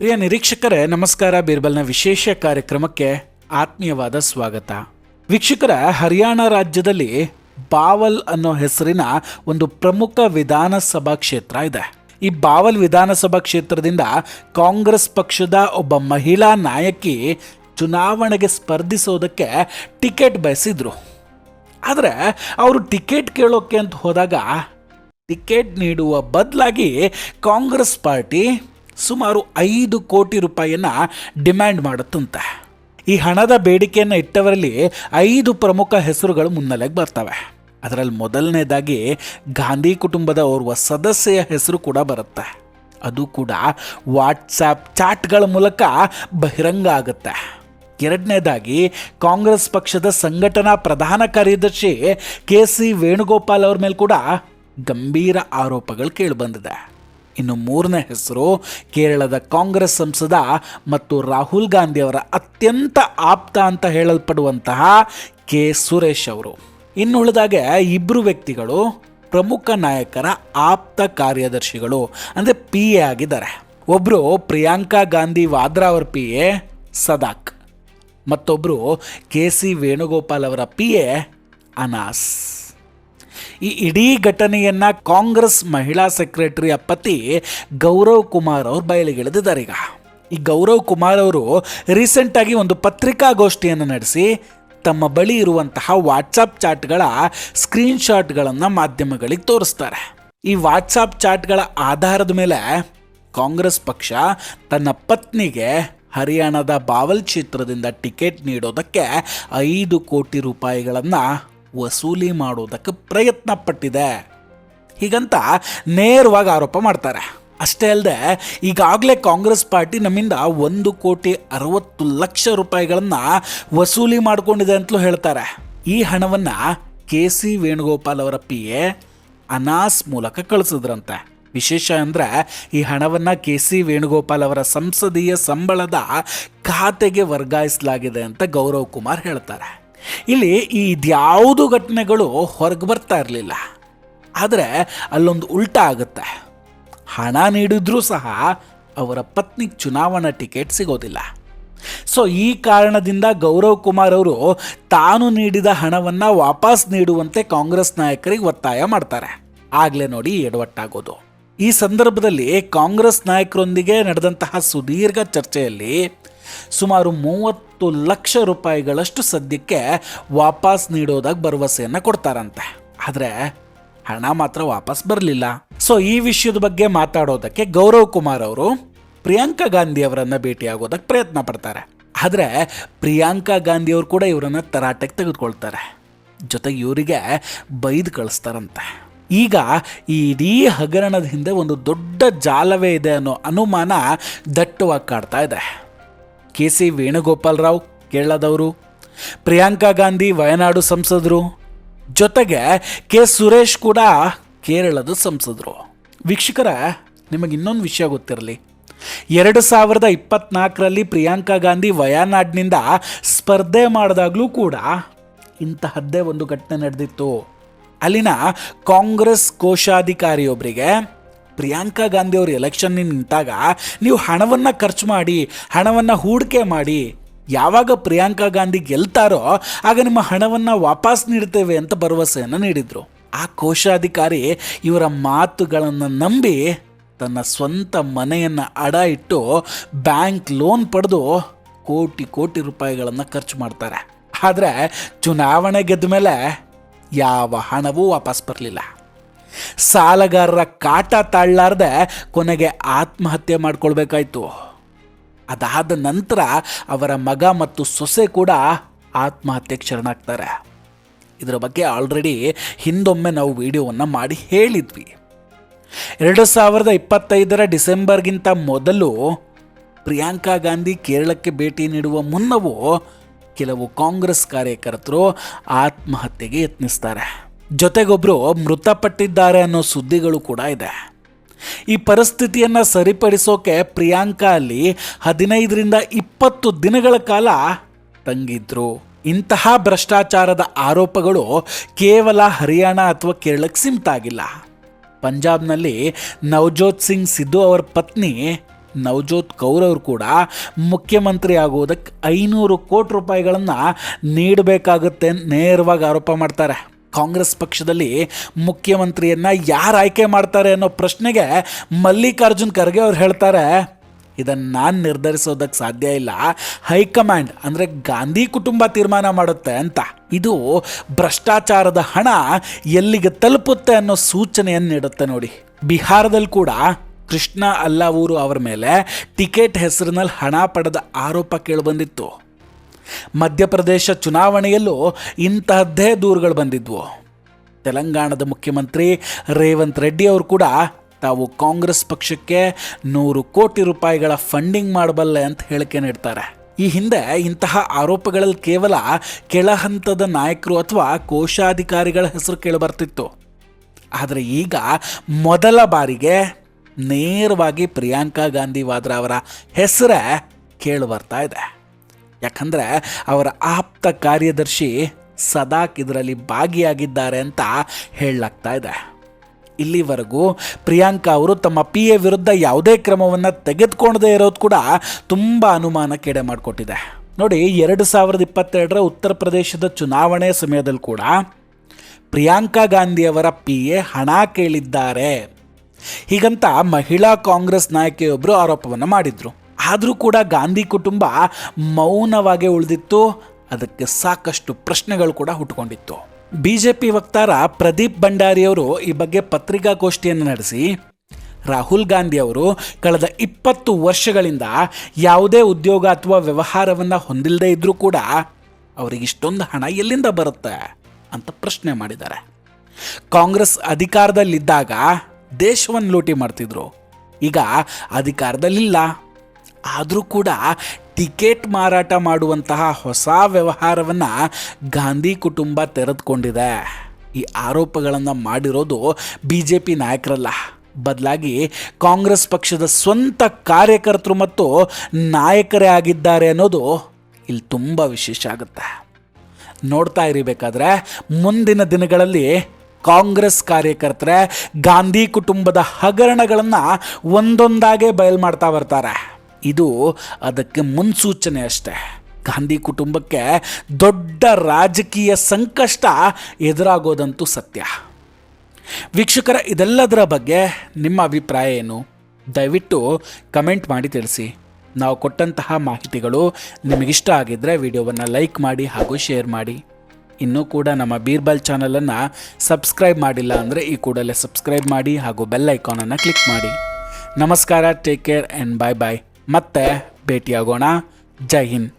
ಪ್ರಿಯ ನಿರೀಕ್ಷಕರೇ ನಮಸ್ಕಾರ. ಬೀರ್ಬಲ್ನ ವಿಶೇಷ ಕಾರ್ಯಕ್ರಮಕ್ಕೆ ಆತ್ಮೀಯವಾದ ಸ್ವಾಗತ. ವೀಕ್ಷಕರ, ಹರಿಯಾಣ ರಾಜ್ಯದಲ್ಲಿ ಬಾವಲ್ ಅನ್ನೋ ಹೆಸರಿನ ಒಂದು ಪ್ರಮುಖ ವಿಧಾನಸಭಾ ಕ್ಷೇತ್ರ ಇದೆ. ಈ ಬಾವಲ್ ವಿಧಾನಸಭಾ ಕ್ಷೇತ್ರದಿಂದ ಕಾಂಗ್ರೆಸ್ ಪಕ್ಷದ ಒಬ್ಬ ಮಹಿಳಾ ನಾಯಕಿ ಚುನಾವಣೆಗೆ ಸ್ಪರ್ಧಿಸೋದಕ್ಕೆ ಟಿಕೆಟ್ ಬಯಸಿದ್ರು. ಆದರೆ ಅವರು ಟಿಕೆಟ್ ಕೇಳೋಕೆ ಅಂತ ಹೋದಾಗ ಟಿಕೆಟ್ ನೀಡುವ ಬದಲಾಗಿ ಕಾಂಗ್ರೆಸ್ ಪಾರ್ಟಿ ಸುಮಾರು 5 ಕೋಟಿ ರೂಪಾಯಿಯನ್ನು ಡಿಮ್ಯಾಂಡ್ ಮಾಡುತ್ತಂತೆ. ಈ ಹಣದ ಬೇಡಿಕೆಯನ್ನು ಇಟ್ಟವರಲ್ಲಿ 5 ಪ್ರಮುಖ ಹೆಸರುಗಳು ಮುನ್ನೆಲೆಗೆ ಬರ್ತವೆ. ಅದರಲ್ಲಿ ಮೊದಲನೇದಾಗಿ ಗಾಂಧಿ ಕುಟುಂಬದ ಓರ್ವ ಸದಸ್ಯೆಯ ಹೆಸರು ಕೂಡ ಬರುತ್ತೆ. ಅದು ಕೂಡ ವಾಟ್ಸಾಪ್ ಚಾಟ್ಗಳ ಮೂಲಕ ಬಹಿರಂಗ ಆಗುತ್ತೆ. ಎರಡನೇದಾಗಿ ಕಾಂಗ್ರೆಸ್ ಪಕ್ಷದ ಸಂಘಟನಾ ಪ್ರಧಾನ ಕಾರ್ಯದರ್ಶಿ KC ವೇಣುಗೋಪಾಲ್ ಅವ್ರ ಮೇಲೆ ಕೂಡ ಗಂಭೀರ ಆರೋಪಗಳು ಕೇಳಿಬಂದಿದೆ. ಇನ್ನು ಮೂರನೇ ಹೆಸರು ಕೇರಳದ ಕಾಂಗ್ರೆಸ್ ಸಂಸದ ಮತ್ತು ರಾಹುಲ್ ಗಾಂಧಿ ಅವರ ಅತ್ಯಂತ ಆಪ್ತ ಅಂತ ಹೇಳಲ್ಪಡುವಂತಹ K ಸುರೇಶ್ ಅವರು. ಇನ್ನುಳಿದಾಗೆ 2 ವ್ಯಕ್ತಿಗಳು ಪ್ರಮುಖ ನಾಯಕರ ಆಪ್ತ ಕಾರ್ಯದರ್ಶಿಗಳು ಅಂದರೆ PA ಆಗಿದ್ದಾರೆ. ಒಬ್ಬರು ಪ್ರಿಯಾಂಕಾ ಗಾಂಧಿ ವಾದ್ರಾ ಅವರ PA ಸದಾಕ್, ಮತ್ತೊಬ್ಬರು KC ವೇಣುಗೋಪಾಲ್ ಅವರ PA ಅನಾಸ್. ಈ ಇಡೀ ಘಟನೆಯನ್ನ ಕಾಂಗ್ರೆಸ್ ಮಹಿಳಾ ಸೆಕ್ರೆಟರಿಯ ಪತಿ ಗೌರವ್ ಕುಮಾರ್ ಅವರು ಬಯಲಿಗೆಳೆದಿದ್ದಾರೆ. ಈ ಗೌರವ್ ಕುಮಾರ್ ಅವರು ರೀಸೆಂಟಾಗಿ ಒಂದು ಪತ್ರಿಕಾಗೋಷ್ಠಿಯನ್ನು ನಡೆಸಿ ತಮ್ಮ ಬಳಿ ಇರುವಂತಹ ವಾಟ್ಸಾಪ್ ಚಾಟ್ಗಳ ಸ್ಕ್ರೀನ್ಶಾಟ್ಗಳನ್ನು ಮಾಧ್ಯಮಗಳಿಗೆ ತೋರಿಸ್ತಾರೆ. ಈ ವಾಟ್ಸಾಪ್ ಚಾಟ್ಗಳ ಆಧಾರದ ಮೇಲೆ ಕಾಂಗ್ರೆಸ್ ಪಕ್ಷ ತನ್ನ ಪತ್ನಿಗೆ ಹರಿಯಾಣದ ಬಾವಲ್ ಕ್ಷೇತ್ರದಿಂದ ಟಿಕೆಟ್ ನೀಡೋದಕ್ಕೆ 5 ಕೋಟಿ ರೂಪಾಯಿಗಳನ್ನು ವಸೂಲಿ ಮಾಡೋದಕ್ಕೆ ಪ್ರಯತ್ನ ಪಟ್ಟಿದೆ, ಹೀಗಂತ ನೇರವಾಗಿ ಆರೋಪ ಮಾಡ್ತಾರೆ. ಅಷ್ಟೇ ಅಲ್ಲದೆ ಈಗಾಗಲೇ ಕಾಂಗ್ರೆಸ್ ಪಾರ್ಟಿ ನಮ್ಮಿಂದ 1,60,00,000 ರೂಪಾಯಿಗಳನ್ನು ವಸೂಲಿ ಮಾಡಿಕೊಂಡಿದೆ ಅಂತಲೂ ಹೇಳ್ತಾರೆ. ಈ ಹಣವನ್ನು KC ವೇಣುಗೋಪಾಲ್ ಅವರ PA ಅನಾಸ್ ಮೂಲಕ ಕಳಿಸಿದ್ರಂತೆ. ವಿಶೇಷ ಅಂದರೆ ಈ ಹಣವನ್ನು KC ವೇಣುಗೋಪಾಲ್ ಅವರ ಸಂಸದೀಯ ಸಂಬಳದ ಖಾತೆಗೆ ವರ್ಗಾಯಿಸಲಾಗಿದೆ ಅಂತ ಗೌರವ್ ಕುಮಾರ್ ಹೇಳ್ತಾರೆ. ಇಲ್ಲಿ ಇದ್ಯಾವುದು ಘಟನೆಗಳು ಹೊರಗೆ ಬರ್ತಾ ಇರಲಿಲ್ಲ. ಆದರೆ ಅಲ್ಲೊಂದು ಉಲ್ಟಾ ಆಗುತ್ತೆ. ಹಣ ನೀಡಿದ್ರೂ ಸಹ ಅವರ ಪತ್ನಿಗೆ ಚುನಾವಣಾ ಟಿಕೆಟ್ ಸಿಗೋದಿಲ್ಲ. ಸೊ ಈ ಕಾರಣದಿಂದ ಗೌರವ್ ಕುಮಾರ್ ಅವರು ತಾನು ನೀಡಿದ ಹಣವನ್ನು ವಾಪಸ್ ನೀಡುವಂತೆ ಕಾಂಗ್ರೆಸ್ ನಾಯಕರಿಗೆ ಒತ್ತಾಯ ಮಾಡ್ತಾರೆ. ಆಗಲೇ ನೋಡಿ ಎಡವಟ್ಟಾಗೋದು. ಈ ಸಂದರ್ಭದಲ್ಲಿ ಕಾಂಗ್ರೆಸ್ ನಾಯಕರೊಂದಿಗೆ ನಡೆದಂತಹ ಸುದೀರ್ಘ ಚರ್ಚೆಯಲ್ಲಿ ಸುಮಾರು 30 ಲಕ್ಷ ರೂಪಾಯಿಗಳಷ್ಟು ಸದ್ಯಕ್ಕೆ ವಾಪಸ್ ನೀಡೋದಾಗಿ ಭರವಸೆಯನ್ನು ಕೊಡ್ತಾರಂತೆ. ಆದರೆ ಹಣ ಮಾತ್ರ ವಾಪಸ್ ಬರಲಿಲ್ಲ. ಸೊ ಈ ವಿಷಯದ ಬಗ್ಗೆ ಮಾತಾಡೋದಕ್ಕೆ ಗೌರವ್ ಕುಮಾರ್ ಅವರು ಪ್ರಿಯಾಂಕಾ ಗಾಂಧಿ ಅವರನ್ನು ಭೇಟಿಯಾಗೋದಕ್ಕೆ ಪ್ರಯತ್ನ ಪಡ್ತಾರೆ. ಆದರೆ ಪ್ರಿಯಾಂಕಾ ಗಾಂಧಿ ಅವರು ಕೂಡ ಇವರನ್ನು ತರಾಟೆಗೆ ತೆಗೆದುಕೊಳ್ತಾರೆ. ಜೊತೆಗೆ ಇವರಿಗೆ ಬೈದು ಕಳಿಸ್ತಾರಂತೆ. ಈಗ ಈ ಇಡೀ ಹಗರಣದ ಹಿಂದೆ ಒಂದು ದೊಡ್ಡ ಜಾಲವೇ ಇದೆ ಅನ್ನೋ ಅನುಮಾನ ದಟ್ಟವಾಗಿ ಕಾಡ್ತಾ ಇದೆ. KC ವೇಣುಗೋಪಾಲ್ ರಾವ್ ಕೇರಳದವರು, ಪ್ರಿಯಾಂಕಾ ಗಾಂಧಿ ವಯನಾಡು ಸಂಸದರು, ಜೊತೆಗೆ K ಸುರೇಶ್ ಕೂಡ ಕೇರಳದ ಸಂಸದರು. ವೀಕ್ಷಕರ, ನಿಮಗೆ ಇನ್ನೊಂದು ವಿಷಯ ಗೊತ್ತಿರಲಿ. 2024ರಲ್ಲಿ ಪ್ರಿಯಾಂಕಾ ಗಾಂಧಿ ವಯನಾಡ್ನಿಂದ ಸ್ಪರ್ಧೆ ಮಾಡಿದಾಗಲೂ ಕೂಡ ಇಂತಹದ್ದೇ ಒಂದು ಘಟನೆ ನಡೆದಿತ್ತು. ಅಲ್ಲಿನ ಕಾಂಗ್ರೆಸ್ ಕೋಶಾಧಿಕಾರಿಯೊಬ್ಬರಿಗೆ ಪ್ರಿಯಾಂಕಾ ಗಾಂಧಿ ಅವರು ಎಲೆಕ್ಷನ್ ನಿಂತಾಗ ನೀವು ಹಣವನ್ನು ಖರ್ಚು ಮಾಡಿ, ಹಣವನ್ನು ಹೂಡಿಕೆ ಮಾಡಿ, ಯಾವಾಗ ಪ್ರಿಯಾಂಕಾ ಗಾಂಧಿ ಗೆಲ್ತಾರೋ ಆಗ ನಿಮ್ಮ ಹಣವನ್ನು ವಾಪಸ್ ನೀಡ್ತೇವೆ ಅಂತ ಭರವಸೆಯನ್ನು ನೀಡಿದರು. ಆ ಕೋಶಾಧಿಕಾರಿ ಇವರ ಮಾತುಗಳನ್ನು ನಂಬಿ ತನ್ನ ಸ್ವಂತ ಮನೆಯನ್ನು ಅಡ ಇಟ್ಟು ಬ್ಯಾಂಕ್ ಲೋನ್ ಪಡೆದು ಕೋಟಿ ಕೋಟಿ ರೂಪಾಯಿಗಳನ್ನು ಖರ್ಚು ಮಾಡ್ತಾರೆ. ಆದರೆ ಚುನಾವಣೆ ಗೆದ್ದ ಮೇಲೆ ಯಾವ ಹಣವೂ ವಾಪಸ್ ಬರಲಿಲ್ಲ. ಸಾಲಗಾರರ ಕಾಟ ತಾಳಲಾರ್ದೆ ಕೊನೆಗೆ ಆತ್ಮಹತ್ಯೆ ಮಾಡ್ಕೊಳ್ಬೇಕಾಯ್ತು. ಅದಾದ ನಂತರ ಅವರ ಮಗ ಮತ್ತು ಸೊಸೆ ಕೂಡ ಆತ್ಮಹತ್ಯೆಗೆ ಶರಣಾಗ್ತಾರೆ. ಇದರ ಬಗ್ಗೆ ಆಲ್ರೆಡಿ ಹಿಂದೊಮ್ಮೆ ನಾವು ವಿಡಿಯೋವನ್ನು ಮಾಡಿ ಹೇಳಿದ್ವಿ. 2025ರ ಡಿಸೆಂಬರ್ಗಿಂತ ಮೊದಲು ಪ್ರಿಯಾಂಕಾ ಗಾಂಧಿ ಕೇರಳಕ್ಕೆ ಭೇಟಿ ನೀಡುವ ಮುನ್ನವೂ ಕೆಲವು ಕಾಂಗ್ರೆಸ್ ಕಾರ್ಯಕರ್ತರು ಆತ್ಮಹತ್ಯೆಗೆ ಯತ್ನಿಸ್ತಾರೆ. ಜೊತೆಗೊಬ್ಬರು ಮೃತಪಟ್ಟಿದ್ದಾರೆ ಅನ್ನೋ ಸುದ್ದಿಗಳು ಕೂಡ ಇದೆ. ಈ ಪರಿಸ್ಥಿತಿಯನ್ನು ಸರಿಪಡಿಸೋಕೆ ಪ್ರಿಯಾಂಕಾ ಅಲ್ಲಿ 15ರಿಂದ 20 ದಿನಗಳ ಕಾಲ ತಂಗಿದ್ರು. ಇಂತಹ ಭ್ರಷ್ಟಾಚಾರದ ಆರೋಪಗಳು ಕೇವಲ ಹರಿಯಾಣ ಅಥವಾ ಕೇರಳಕ್ಕೆ ಸೀಮಿತ ಆಗಿಲ್ಲ. ಪಂಜಾಬ್ನಲ್ಲಿ ನವಜೋತ್ ಸಿಂಗ್ ಸಿದ್ದು ಅವರ ಪತ್ನಿ ನವಜೋತ್ ಕೌರ್ ಅವರು ಕೂಡ ಮುಖ್ಯಮಂತ್ರಿ ಆಗುವುದಕ್ಕೆ 500 ಕೋಟಿ ರೂಪಾಯಿಗಳನ್ನು ನೀಡಬೇಕಾಗುತ್ತೆ ನೇರವಾಗಿ ಆರೋಪ ಮಾಡ್ತಾರೆ. ಕಾಂಗ್ರೆಸ್ ಪಕ್ಷದಲ್ಲಿ ಮುಖ್ಯಮಂತ್ರಿಯನ್ನು ಯಾರು ಆಯ್ಕೆ ಮಾಡ್ತಾರೆ ಅನ್ನೋ ಪ್ರಶ್ನೆಗೆ ಮಲ್ಲಿಕಾರ್ಜುನ್ ಖರ್ಗೆ ಅವ್ರು ಹೇಳ್ತಾರೆ, ಇದನ್ನು ನಾನು ನಿರ್ಧರಿಸೋದಕ್ಕೆ ಸಾಧ್ಯ ಇಲ್ಲ, ಹೈಕಮಾಂಡ್ ಅಂದರೆ ಗಾಂಧಿ ಕುಟುಂಬ ತೀರ್ಮಾನ ಮಾಡುತ್ತೆ ಅಂತ. ಇದು ಭ್ರಷ್ಟಾಚಾರದ ಹಣ ಎಲ್ಲಿಗೆ ತಲುಪುತ್ತೆ ಅನ್ನೋ ಸೂಚನೆಯನ್ನು ನೀಡುತ್ತೆ ನೋಡಿ. ಬಿಹಾರದಲ್ಲಿ ಕೂಡ ಕೃಷ್ಣ ಅಲ್ಲಾವೂರು ಅವರ ಮೇಲೆ ಟಿಕೆಟ್ ಹೆಸರಿನಲ್ಲಿ ಹಣ ಪಡೆದ ಆರೋಪ ಕೇಳಿಬಂದಿತ್ತು. ಮಧ್ಯಪ್ರದೇಶ ಚುನಾವಣೆಯಲ್ಲೂ ಇಂತಹದ್ದೇ ದೂರುಗಳು ಬಂದಿದ್ವು. ತೆಲಂಗಾಣದ ಮುಖ್ಯಮಂತ್ರಿ ರೇವಂತ್ ರೆಡ್ಡಿ ಅವರು ಕೂಡ ತಾವು ಕಾಂಗ್ರೆಸ್ ಪಕ್ಷಕ್ಕೆ 100 ಕೋಟಿ ರೂಪಾಯಿಗಳ ಫಂಡಿಂಗ್ ಮಾಡಬಲ್ಲೆ ಅಂತ ಹೇಳಿಕೆ ನೀಡ್ತಾರೆ. ಈ ಹಿಂದೆ ಇಂತಹ ಆರೋಪಗಳಲ್ಲಿ ಕೇವಲ ಕೆಳಹಂತದ ನಾಯಕರು ಅಥವಾ ಕೋಶಾಧಿಕಾರಿಗಳ ಹೆಸರು ಕೇಳಿಬರ್ತಿತ್ತು. ಆದರೆ ಈಗ ಮೊದಲ ಬಾರಿಗೆ ನೇರವಾಗಿ ಪ್ರಿಯಾಂಕಾ ಗಾಂಧಿ ವಾದ್ರಾ ಅವರ ಹೆಸರೇ ಕೇಳಿಬರ್ತಾ ಇದೆ. ಯಾಕಂದರೆ ಅವರ ಆಪ್ತ ಕಾರ್ಯದರ್ಶಿ ಸದಾಕ್ ಇದರಲ್ಲಿ ಭಾಗಿಯಾಗಿದ್ದಾರೆ ಅಂತ ಹೇಳಲಾಗ್ತಾ ಇದೆ. ಇಲ್ಲಿವರೆಗೂ ಪ್ರಿಯಾಂಕಾ ಅವರು ತಮ್ಮ PA ವಿರುದ್ಧ ಯಾವುದೇ ಕ್ರಮವನ್ನು ತೆಗೆದುಕೊಳ್ಳದೇ ಇರೋದು ಕೂಡ ತುಂಬ ಅನುಮಾನಕ್ಕೆಡೆ ಮಾಡಿಕೊಟ್ಟಿದೆ. ನೋಡಿ, 2022ರ ಉತ್ತರ ಪ್ರದೇಶದ ಚುನಾವಣೆ ಸಮಯದಲ್ಲಿ ಕೂಡ ಪ್ರಿಯಾಂಕಾ ಗಾಂಧಿಯವರ PA ಹಣ ಕೇಳಿದ್ದಾರೆ ಹೀಗಂತ ಮಹಿಳಾ ಕಾಂಗ್ರೆಸ್ ನಾಯಕಿಯೊಬ್ಬರು ಆರೋಪವನ್ನು ಮಾಡಿದರು. ಆದರೂ ಕೂಡ ಗಾಂಧಿ ಕುಟುಂಬ ಮೌನವಾಗಿ ಉಳಿದಿತ್ತು. ಅದಕ್ಕೆ ಸಾಕಷ್ಟು ಪ್ರಶ್ನೆಗಳು ಕೂಡ ಹುಟ್ಟುಕೊಂಡಿತ್ತು. BJP ವಕ್ತಾರ ಪ್ರದೀಪ್ ಭಂಡಾರಿಯವರು ಈ ಬಗ್ಗೆ ಪತ್ರಿಕಾಗೋಷ್ಠಿಯನ್ನು ನಡೆಸಿ, ರಾಹುಲ್ ಗಾಂಧಿ ಅವರು ಕಳೆದ 20 ವರ್ಷಗಳಿಂದ ಯಾವುದೇ ಉದ್ಯೋಗ ಅಥವಾ ವ್ಯವಹಾರವನ್ನು ಹೊಂದಿಲ್ಲದೆ ಇದ್ದರೂ ಕೂಡ ಅವರಿಗೆ ಇಷ್ಟೊಂದು ಹಣ ಎಲ್ಲಿಂದ ಬರುತ್ತೆ ಅಂತ ಪ್ರಶ್ನೆ ಮಾಡಿದ್ದಾರೆ. ಕಾಂಗ್ರೆಸ್ ಅಧಿಕಾರದಲ್ಲಿದ್ದಾಗ ದೇಶವನ್ನು ಲೂಟಿ ಮಾಡ್ತಿದ್ರು, ಈಗ ಅಧಿಕಾರದಲ್ಲಿಲ್ಲ. ಆದರೂ ಕೂಡ ಟಿಕೆಟ್ ಮಾರಾಟ ಮಾಡುವಂತಹ ಹೊಸ ವ್ಯವಹಾರವನ್ನು ಗಾಂಧಿ ಕುಟುಂಬ ತೆರೆದುಕೊಂಡಿದೆ. ಈ ಆರೋಪಗಳನ್ನು ಮಾಡಿರೋದು BJP ನಾಯಕರಲ್ಲ, ಬದಲಾಗಿ ಕಾಂಗ್ರೆಸ್ ಪಕ್ಷದ ಸ್ವಂತ ಕಾರ್ಯಕರ್ತರು ಮತ್ತು ನಾಯಕರೇ ಆಗಿದ್ದಾರೆ ಅನ್ನೋದು ಇಲ್ಲಿ ತುಂಬ ವಿಶೇಷ ಆಗುತ್ತೆ. ನೋಡ್ತಾ ಇರಬೇಕಾದ್ರೆ ಮುಂದಿನ ದಿನಗಳಲ್ಲಿ ಕಾಂಗ್ರೆಸ್ ಕಾರ್ಯಕರ್ತರೆ ಗಾಂಧಿ ಕುಟುಂಬದ ಹಗರಣಗಳನ್ನು ಒಂದೊಂದಾಗೆ ಬಯಲು ಮಾಡ್ತಾ ಬರ್ತಾರೆ. ಇದು ಅದಕ್ಕೆ ಮುನ್ಸೂಚನೆ ಅಷ್ಟೇ. ಗಾಂಧಿ ಕುಟುಂಬಕ್ಕೆ ದೊಡ್ಡ ರಾಜಕೀಯ ಸಂಕಷ್ಟ ಎದುರಾಗೋದಂತೂ ಸತ್ಯ. ವೀಕ್ಷಕರ, ಇದೆಲ್ಲದರ ಬಗ್ಗೆ ನಿಮ್ಮ ಅಭಿಪ್ರಾಯ ಏನು? ದಯವಿಟ್ಟು ಕಮೆಂಟ್ ಮಾಡಿ ತಿಳಿಸಿ. ನಾವು ಕೊಟ್ಟಂತಹ ಮಾಹಿತಿಗಳು ನಿಮಗಿಷ್ಟ ಆಗಿದ್ದರೆ ವಿಡಿಯೋವನ್ನು ಲೈಕ್ ಮಾಡಿ ಹಾಗೂ ಶೇರ್ ಮಾಡಿ. ಇನ್ನೂ ಕೂಡ ನಮ್ಮ ಬೀರ್ಬಲ್ ಚಾನಲನ್ನು ಸಬ್ಸ್ಕ್ರೈಬ್ ಮಾಡಿಲ್ಲ ಅಂದರೆ ಈ ಕೂಡಲೇ ಸಬ್ಸ್ಕ್ರೈಬ್ ಮಾಡಿ ಹಾಗೂ ಬೆಲ್ ಐಕಾನನ್ನು ಕ್ಲಿಕ್ ಮಾಡಿ. ನಮಸ್ಕಾರ, ಟೇಕ್ ಕೇರ್ ಆ್ಯಂಡ್ ಬಾಯ್ ಬಾಯ್. ಮತ್ತೆ ಭೇಟಿಯಾಗೋಣ. ಜೈ ಹಿಂದ್.